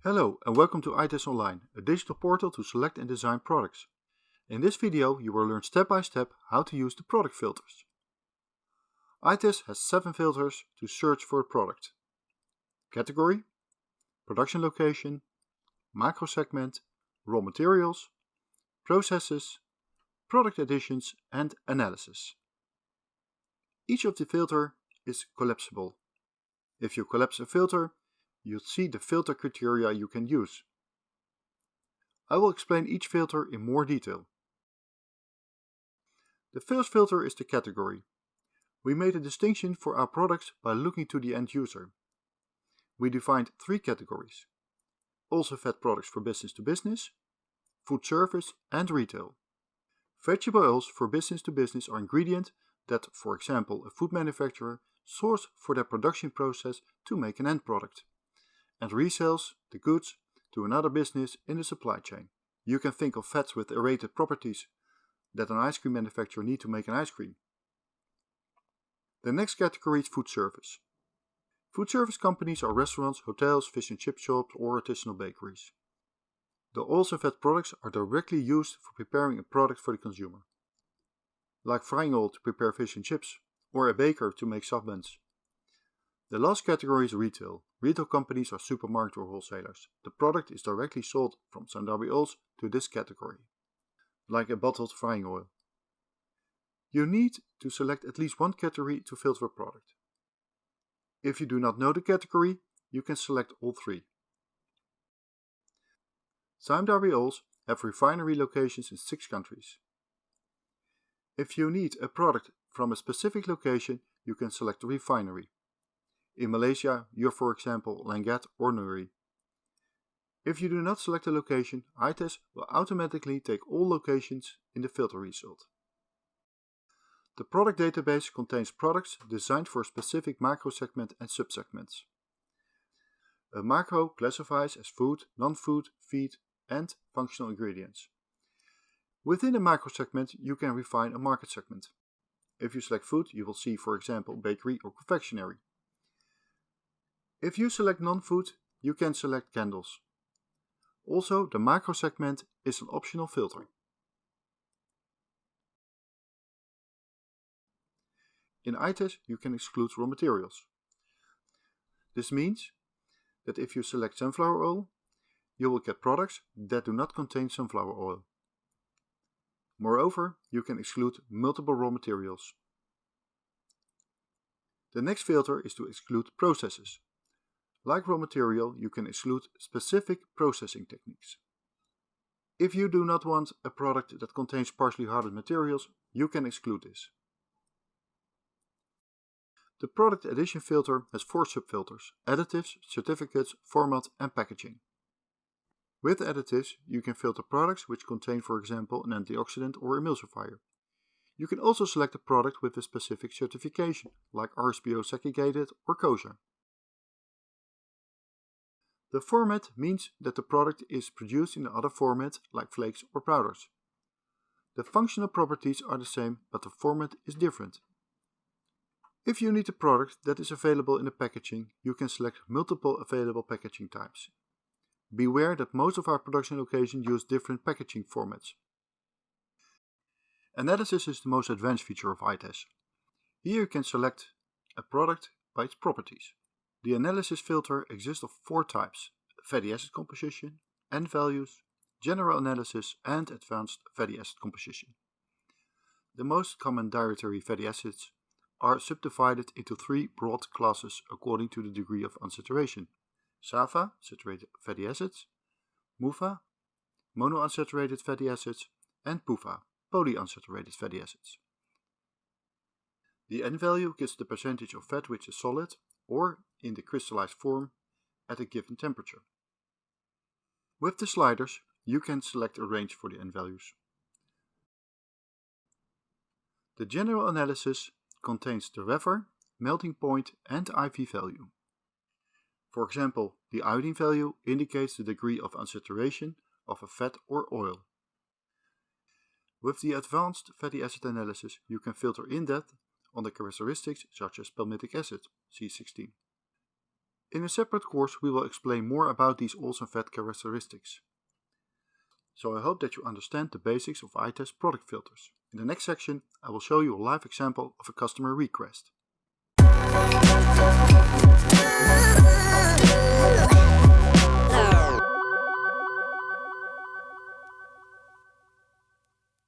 Hello and welcome to iTas-online, a digital portal to select and design products. In this video you will learn step by step how to use the product filters. iTas has 7 filters to search for a product: category, production location, microsegment, raw materials, processes, product additions and analysis. Each of the filter is collapsible. If you collapse a filter, you'll see the filter criteria you can use. I will explain each filter in more detail. The first filter is the category. We made a distinction for our products by looking to the end user. We defined 3 categories: also fed products for business to business, food service and retail. Vegetable oils for business to business are ingredients that, for example, a food manufacturer sources for their production process to make an end product, and resells the goods to another business in the supply chain. You can think of fats with aerated properties that an ice cream manufacturer needs to make an ice cream. The next category is food service. Food service companies are restaurants, hotels, fish and chip shops or artisanal bakeries. The oils and fat products are directly used for preparing a product for the consumer, like frying oil to prepare fish and chips or a baker to make soft buns. The last category is retail. Retail companies are supermarket or wholesalers. The product is directly sold from secondary oils to this category, like a bottled frying oil. You need to select at least one category to filter a product. If you do not know the category, you can select all 3. Secondary oils have refinery locations in 6 countries. If you need a product from a specific location, you can select the refinery. In Malaysia, you're for example Langat or Nuri. If you do not select a location, iTas will automatically take all locations in the filter result. The product database contains products designed for a specific microsegment and subsegments. A macro classifies as food, non-food, feed and functional ingredients. Within a microsegment, you can refine a market segment. If you select food, you will see, for example, bakery or confectionery. If you select non-food, you can select candles. Also, the microsegment is an optional filter. In iTas, you can exclude raw materials. This means that if you select sunflower oil, you will get products that do not contain sunflower oil. Moreover, you can exclude multiple raw materials. The next filter is to exclude processes. Like raw material, you can exclude specific processing techniques. If you do not want a product that contains partially hardened materials, you can exclude this. The product addition filter has 4 subfilters: additives, certificates, format and packaging. With additives, you can filter products which contain, for example, an antioxidant or emulsifier. You can also select a product with a specific certification, like RSPO segregated or kosher. The format means that the product is produced in another format, like flakes or powders. The functional properties are the same, but the format is different. If you need a product that is available in the packaging, you can select multiple available packaging types. Beware that most of our production locations use different packaging formats. Analysis is the most advanced feature of iTas. Here you can select a product by its properties. The analysis filter exists of 4 types: fatty acid composition, N values, general analysis and advanced fatty acid composition. The most common dietary fatty acids are subdivided into 3 broad classes according to the degree of unsaturation: SAFA, saturated fatty acids, MUFA, monounsaturated fatty acids, and PUFA, polyunsaturated fatty acids. The N value gives the percentage of fat which is solid or in the crystallized form at a given temperature. With the sliders, you can select a range for the N values. The general analysis contains the refer, melting point and IV value. For example, the iodine value indicates the degree of unsaturation of a fat or oil. With the advanced fatty acid analysis, you can filter in depth on the characteristics such as palmitic acid, C16. In a separate course we will explain more about these also fed characteristics. So I hope that you understand the basics of iTas product filters. In the next section I will show you a live example of a customer request.